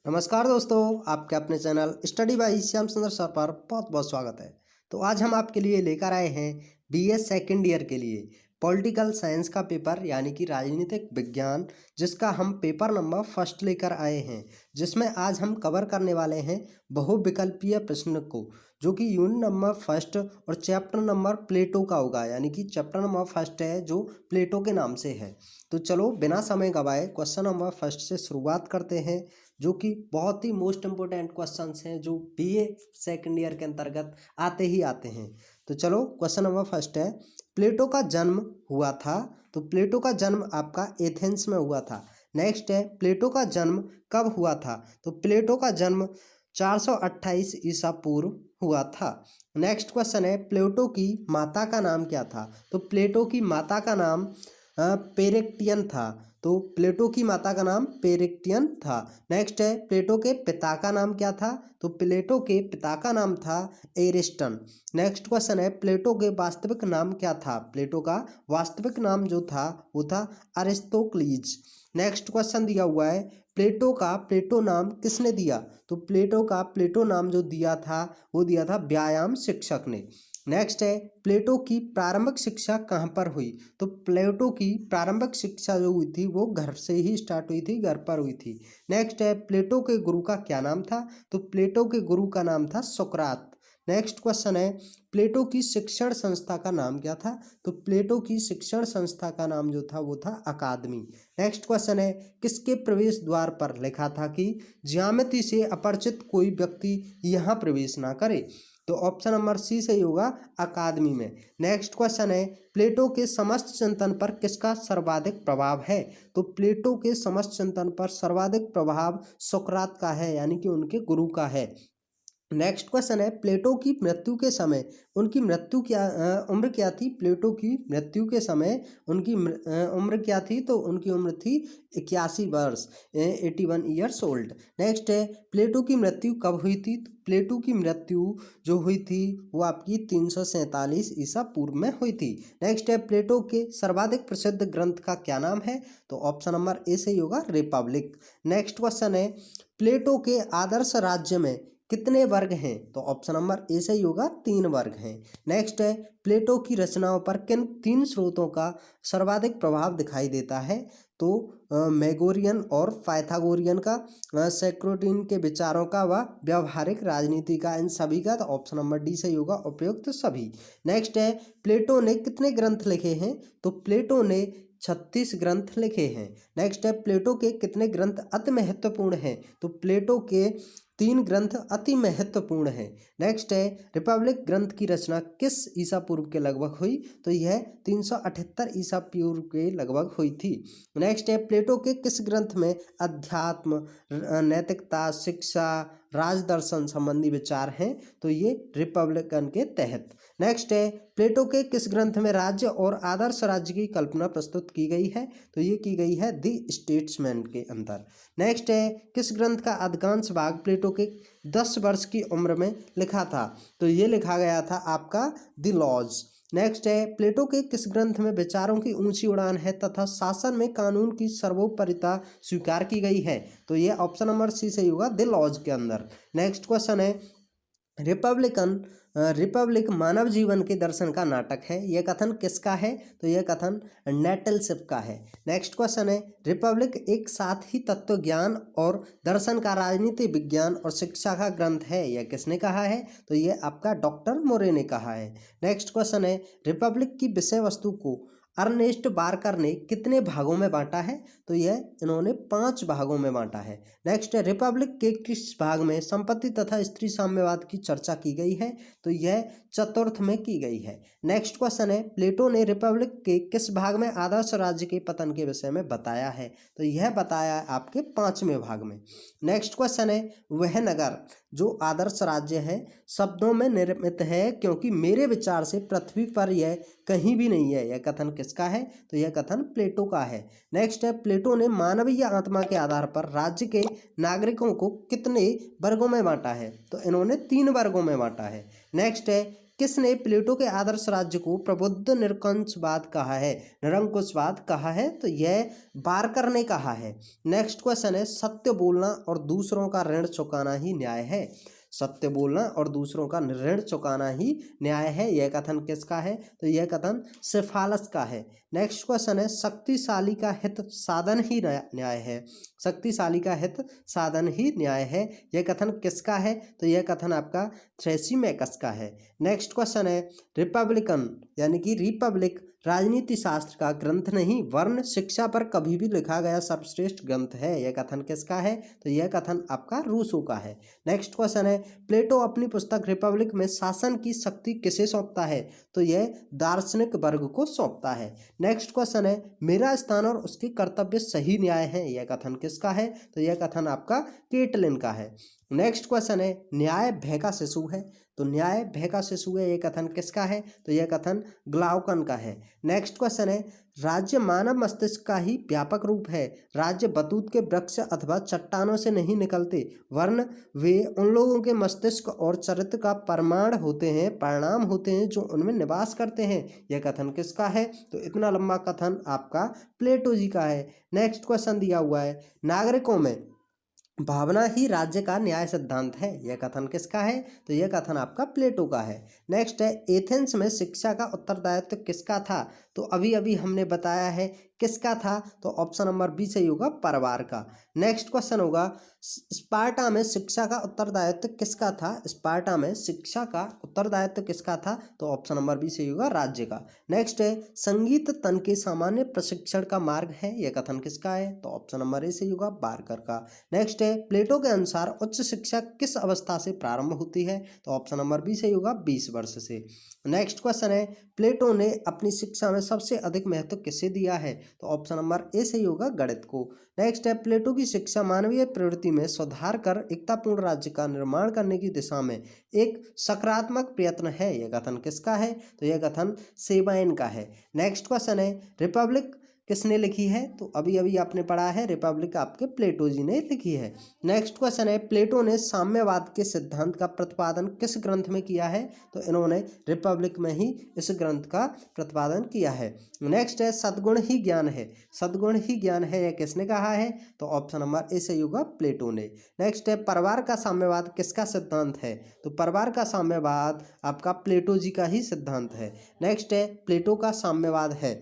नमस्कार दोस्तों, आपके अपने चैनल स्टडी बाय श्याम सुंदर सर पर बहुत बहुत स्वागत है। तो आज हम आपके लिए लेकर आए हैं बीए सेकेंड ईयर के लिए पॉलिटिकल साइंस का पेपर यानी कि राजनीतिक विज्ञान, जिसका हम पेपर नंबर फर्स्ट लेकर आए हैं, जिसमें आज हम कवर करने वाले हैं बहुविकल्पीय प्रश्न को, जो कि यूनिट नंबर फर्स्ट और चैप्टर नंबर प्लेटो का होगा। यानी कि चैप्टर नंबर फर्स्ट है जो प्लेटो के नाम से है। तो चलो बिना समय गवाए क्वेश्चन नंबर फर्स्ट से शुरुआत करते हैं, जो कि बहुत ही मोस्ट इम्पोर्टेंट क्वेश्चंस हैं जो बीए सेकेंड ईयर के अंतर्गत आते ही आते हैं। तो चलो क्वेश्चन नंबर फर्स्ट है, प्लेटो का जन्म हुआ था। तो प्लेटो का जन्म आपका एथेंस में हुआ था। नेक्स्ट है, प्लेटो का जन्म कब हुआ था। तो प्लेटो का जन्म 428 ईसा पूर्व हुआ था। नेक्स्ट क्वेश्चन है, प्लेटो की माता का नाम क्या था। तो प्लेटो की माता का नाम पेरेक्टियन था। तो प्लेटो की माता का नाम पेरेक्टियन था। नेक्स्ट है, प्लेटो के पिता का नाम क्या था। तो प्लेटो के पिता का नाम था एरिस्टन। नेक्स्ट क्वेश्चन है, प्लेटो के वास्तविक नाम क्या था। प्लेटो का वास्तविक नाम जो था वो था अरिस्तोक्लीज। नेक्स्ट क्वेश्चन दिया हुआ है, प्लेटो का प्लेटो नाम किसने दिया। तो प्लेटो का प्लेटो नाम जो दिया था वो दिया था व्यायाम शिक्षक ने। नेक्स्ट है, प्लेटो की प्रारंभिक शिक्षा कहाँ पर हुई। तो प्लेटो की प्रारंभिक शिक्षा जो हुई थी वो घर से ही स्टार्ट हुई थी, घर पर हुई थी। नेक्स्ट है, प्लेटो के गुरु का क्या नाम था। तो प्लेटो के गुरु का नाम था सुकरात। नेक्स्ट क्वेश्चन है, प्लेटो की शिक्षण संस्था का नाम क्या था। तो प्लेटो की शिक्षण संस्था का नाम जो था वो था अकादमी। नेक्स्ट क्वेश्चन है, किसके प्रवेश द्वार पर लिखा था कि ज्यामिति से अपरिचित कोई व्यक्ति यहाँ प्रवेश ना करे। तो ऑप्शन नंबर सी सही होगा, अकादमी में। नेक्स्ट क्वेश्चन है, प्लेटो के समस्त चिंतन पर किसका सर्वाधिक प्रभाव है। तो प्लेटो के समस्त चिंतन पर सर्वाधिक प्रभाव सुकरात का है, यानी कि उनके गुरु का है। नेक्स्ट क्वेश्चन है, प्लेटो की मृत्यु के समय उनकी मृत्यु क्या उम्र क्या थी। प्लेटो की मृत्यु के समय उनकी उम्र क्या थी। तो उनकी उम्र थी 81 वर्ष, 81 ईयर्स ओल्ड। नेक्स्ट है, प्लेटो की मृत्यु कब हुई थी। तो प्लेटो की मृत्यु जो हुई थी वो आपकी 347 ईसा पूर्व में हुई थी। नेक्स्ट है, प्लेटो के सर्वाधिक प्रसिद्ध ग्रंथ का क्या नाम है। तो ऑप्शन नंबर ए सही होगा, रिपब्लिक। नेक्स्ट क्वेश्चन है, प्लेटो के आदर्श राज्य में कितने वर्ग हैं। तो ऑप्शन नंबर ए सही होगा, 3 वर्ग हैं। नेक्स्ट है, प्लेटो की रचनाओं पर किन 3 स्रोतों का सर्वाधिक प्रभाव दिखाई देता है। तो मैगोरियन और पाइथागोरियन का, सेक्रोटिन के विचारों का व व्यवहारिक राजनीति का, इन सभी का। तो ऑप्शन नंबर डी सही होगा, उपयुक्त सभी। नेक्स्ट है, प्लेटो ने कितने ग्रंथ लिखे हैं। तो प्लेटो ने 36 ग्रंथ लिखे हैं। नेक्स्ट है, प्लेटो के कितने ग्रंथ अति महत्वपूर्ण हैं। तो प्लेटो के 3 ग्रंथ अति महत्वपूर्ण हैं। नेक्स्ट है, रिपब्लिक ग्रंथ की रचना किस ईसा पूर्व के लगभग हुई। तो यह 378 ईसा पूर्व के लगभग हुई थी। नेक्स्ट है, प्लेटो के किस ग्रंथ में अध्यात्म, नैतिकता, शिक्षा, राजदर्शन संबंधी विचार हैं। तो ये रिपब्लिकन के तहत। नेक्स्ट है, प्लेटो के किस ग्रंथ में राज्य और आदर्श राज्य की कल्पना प्रस्तुत की गई है। तो ये की गई है द स्टेट्समैन के अंदर। नेक्स्ट है, किस ग्रंथ का अधिकांश भाग प्लेटो के 10 वर्ष की उम्र में लिखा था। तो ये लिखा गया था आपका द लॉज। नेक्स्ट है, प्लेटो के किस ग्रंथ में विचारों की ऊंची उड़ान है तथा शासन में कानून की सर्वोपरिता स्वीकार की गई है। तो ये ऑप्शन नंबर सी सही होगा, द लॉज के अंदर। नेक्स्ट क्वेश्चन है, रिपब्लिक मानव जीवन के दर्शन का नाटक है। यह कथन किसका है। तो यह कथन नेटलशिप का है। नेक्स्ट क्वेश्चन है, रिपब्लिक एक साथ ही तत्व ज्ञान और दर्शन का, राजनीति विज्ञान और शिक्षा का ग्रंथ है। यह किसने कहा है। तो यह आपका डॉक्टर मोरे ने कहा है। नेक्स्ट क्वेश्चन है, रिपब्लिक की विषय वस्तु को अर्नेस्ट बार्कर ने कितने भागों में बांटा है। तो यह इन्होंने 5 भागों में बांटा है। नेक्स्ट है, रिपब्लिक के किस भाग में संपत्ति तथा स्त्री साम्यवाद की चर्चा की गई है। तो यह चतुर्थ में की गई है। नेक्स्ट क्वेश्चन है, प्लेटो ने रिपब्लिक के किस भाग में आदर्श राज्य के पतन के विषय में बताया है। तो यह बताया है आपके 5वें भाग में। नेक्स्ट क्वेश्चन है, वह नगर जो आदर्श राज्य है शब्दों में निर्मित है, क्योंकि मेरे विचार से पृथ्वी पर यह कहीं भी नहीं है। यह कथन किसका है। तो यह कथन प्लेटो का है। नेक्स्ट है, प्लेटो ने मानवीय आत्मा के आधार पर राज्य के नागरिकों को कितने वर्गों में बांटा है। तो इन्होंने 3 वर्गों में बांटा है। नेक्स्ट है, किसने प्लेटो के आदर्श राज्य को प्रबुद्ध निरंकुशवाद कहा है? निरंकुशवाद कहा है, तो यह बारकर ने कहा है। नेक्स्ट क्वेश्चन है, सत्य बोलना और दूसरों का ऋण चुकाना ही न्याय है। सत्य बोलना और दूसरों का ऋण चुकाना ही न्याय है, यह कथन किसका है? तो यह कथन सिफालस का है। नेक्स्ट क्वेश्चन है, शक्तिशाली का हित साधन ही न्याय है। शक्तिशाली का हित साधन ही न्याय है, यह कथन किसका है? तो यह कथन आपका थ्रेसिमैकस का है। नेक्स्ट क्वेश्चन है, रिपब्लिकन यानी कि रिपब्लिक राजनीति शास्त्र का ग्रंथ नहीं वर्ण शिक्षा पर कभी भी लिखा गया सर्वश्रेष्ठ ग्रंथ है, यह कथन किसका है? तो यह कथन आपका रूसो का है। नेक्स्ट क्वेश्चन है, प्लेटो अपनी पुस्तक रिपब्लिक में शासन की शक्ति किसे सौंपता है? तो यह दार्शनिक वर्ग को सौंपता है। नेक्स्ट क्वेश्चन है, मेरा स्थान और उसके कर्तव्य सही न्याय है, यह कथन किसका है? तो यह कथन आपका केटलिन का है। नेक्स्ट क्वेश्चन है, न्याय भय का शिशु है, तो न्याय भय का शिशु है, यह कथन किसका है? तो यह कथन ग्लाउकन का है। नेक्स्ट क्वेश्चन है, राज्य मानव मस्तिष्क का ही व्यापक रूप है, राज्य बतूत के वृक्ष अथवा चट्टानों से नहीं निकलते, वर्ण वे उन लोगों के मस्तिष्क और चरित्र का परिणाम होते हैं जो उनमें निवास करते हैं, यह कथन किसका है? तो इतना लंबा कथन आपका प्लेटो जी का है। नेक्स्ट क्वेश्चन दिया हुआ है, नागरिकों में भावना ही राज्य का न्याय सिद्धांत है, यह कथन किसका है? तो यह कथन आपका प्लेटो का है। नेक्स्ट है, एथेंस में शिक्षा का उत्तरदायित्व किसका था? तो अभी अभी हमने बताया है किसका था, तो ऑप्शन नंबर बी सही होगा, परिवार का। नेक्स्ट क्वेश्चन होगा, स्पार्टा में शिक्षा का उत्तरदायित्व किसका था? स्पार्टा में शिक्षा का उत्तरदायित्व किसका था? तो ऑप्शन नंबर बी सही होगा, राज्य का। नेक्स्ट है, संगीत तन के सामान्य प्रशिक्षण का मार्ग है, यह कथन किसका है? तो ऑप्शन नंबर ए सही होगा, बारकर का। नेक्स्ट है, प्लेटो के अनुसार उच्च शिक्षा किस अवस्था से प्रारंभ होती है? तो ऑप्शन नंबर बी सही होगा, 20 वर्ष से। नेक्स्ट क्वेश्चन है, प्लेटो ने अपनी शिक्षा में सबसे अधिक महत्व किसे दिया है? तो ऑप्शन नंबर ए सही होगा, गणित को। नेक्स्ट है, प्लेटो की शिक्षा मानवीय प्रवृत्ति में सुधार कर एकतापूर्ण राज्य का निर्माण करने की दिशा में एक सकारात्मक प्रयत्न है, यह कथन किसका है? तो यह कथन सेबाइन का है। नेक्स्ट क्वेश्चन है, रिपब्लिक किसने लिखी है? तो अभी अभी आपने पढ़ा है, रिपब्लिक आपके प्लेटो जी ने लिखी है। नेक्स्ट क्वेश्चन है, प्लेटो ने साम्यवाद के सिद्धांत का प्रतिपादन किस ग्रंथ में किया है? तो इन्होंने रिपब्लिक में ही इस ग्रंथ का प्रतिपादन किया है। नेक्स्ट है, सद्गुण ही ज्ञान है, सद्गुण ही ज्ञान है, यह किसने कहा है? तो ऑप्शन नंबर ए सही होगा, प्लेटो ने। नेक्स्ट है, परिवार का साम्यवाद किसका सिद्धांत है? तो परिवार का साम्यवाद आपका प्लेटो जी का ही सिद्धांत है। नेक्स्ट है, प्लेटो का साम्यवाद है,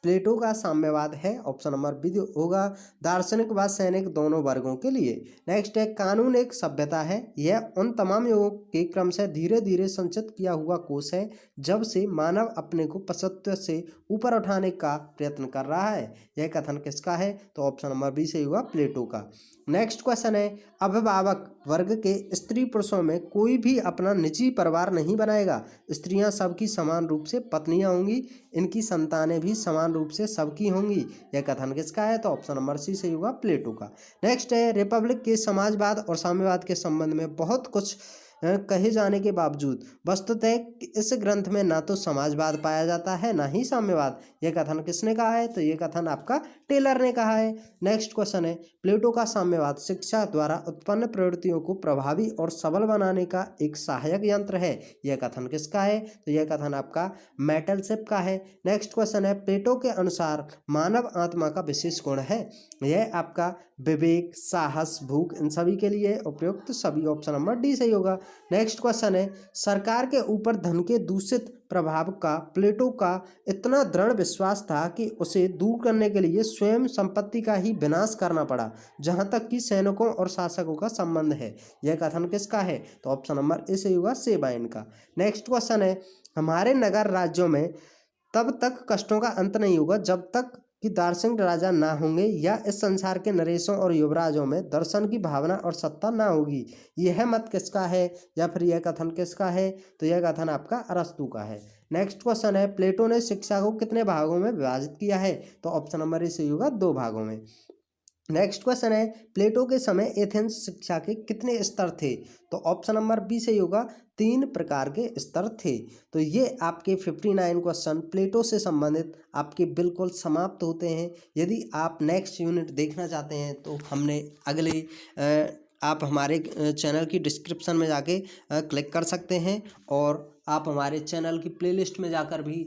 प्लेटो का साम्यवाद है, ऑप्शन नंबर बी होगा, दार्शनिक व सैनिक दोनों वर्गों के लिए। नेक्स्ट है, कानून एक सभ्यता है, यह उन तमाम युगों के क्रम से धीरे धीरे संचित किया हुआ कोश है जब से मानव अपने को पशुत्व से ऊपर उठाने का प्रयत्न कर रहा है, यह कथन किसका है? तो ऑप्शन नंबर बी सही होगा, प्लेटो का। नेक्स्ट क्वेश्चन है, अभिभावक वर्ग के स्त्री पुरुषों में कोई भी अपना निजी परिवार नहीं बनाएगा, स्त्रियां सबकी समान रूप से पत्नियां होंगी, इनकी संतानें भी समान रूप से सबकी होंगी, यह कथन किसका है? तो ऑप्शन नंबर सी सही होगा, प्लेटो का। नेक्स्ट है, रिपब्लिक के समाजवाद और साम्यवाद के संबंध में बहुत कुछ कहे जाने के बावजूद वस्तुतः इस ग्रंथ में ना तो समाजवाद पाया जाता है ना ही साम्यवाद, यह कथन किसने कहा है? तो यह कथन आपका टेलर ने कहा है। नेक्स्ट क्वेश्चन है, प्लेटो का साम्यवाद शिक्षा द्वारा उत्पन्न प्रवृत्तियों को प्रभावी और सबल बनाने का एक सहायक यंत्र है, यह कथन किसका है? तो यह कथन आपका मेटलशिप का है। नेक्स्ट क्वेश्चन है, प्लेटो के अनुसार मानव आत्मा का विशेष गुण है, यह आपका विवेक, साहस, भूख, इन सभी के लिए उपयुक्त सभी, ऑप्शन नंबर डी सही होगा। नेक्स्ट क्वेश्चन है, सरकार के ऊपर धन के दूषित प्रभाव का प्लेटो का इतना दृढ़ विश्वास था कि उसे दूर करने के लिए स्वयं संपत्ति का ही विनाश करना पड़ा, जहां तक कि सैनिकों और शासकों का संबंध है, यह कथन किसका है? तो ऑप्शन नंबर ए सही होगा, सेबाइन का। नेक्स्ट क्वेश्चन है, हमारे नगर राज्यों में तब तक कष्टों का अंत नहीं होगा जब तक कि दार्शनिक राजा ना होंगे या इस संसार के नरेशों और युवराजों में दर्शन की भावना और सत्ता ना होगी, यह मत किसका है या फिर यह कथन किसका है? तो यह कथन आपका अरस्तु का है। नेक्स्ट क्वेश्चन है, प्लेटो ने शिक्षा को कितने भागों में विभाजित किया है? तो ऑप्शन नंबर ए सही होगा, 2 भागों में। नेक्स्ट क्वेश्चन है, प्लेटो के समय एथेंस शिक्षा के कितने स्तर थे? तो ऑप्शन नंबर बी सही होगा, 3 प्रकार के स्तर थे। तो ये आपके 59 क्वेश्चन प्लेटो से संबंधित आपके बिल्कुल समाप्त होते हैं। यदि आप नेक्स्ट यूनिट देखना चाहते हैं तो हमने अगले आप हमारे चैनल की डिस्क्रिप्शन में जाके क्लिक कर सकते हैं और आप हमारे चैनल की प्लेलिस्ट में जाकर भी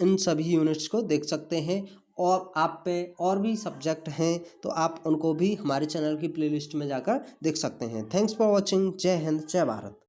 इन सभी यूनिट्स को देख सकते हैं। और आप पे और भी सब्जेक्ट हैं तो आप उनको भी हमारे चैनल की प्लेलिस्ट में जाकर देख सकते हैं। Thanks for watching. जय हिंद, जय भारत।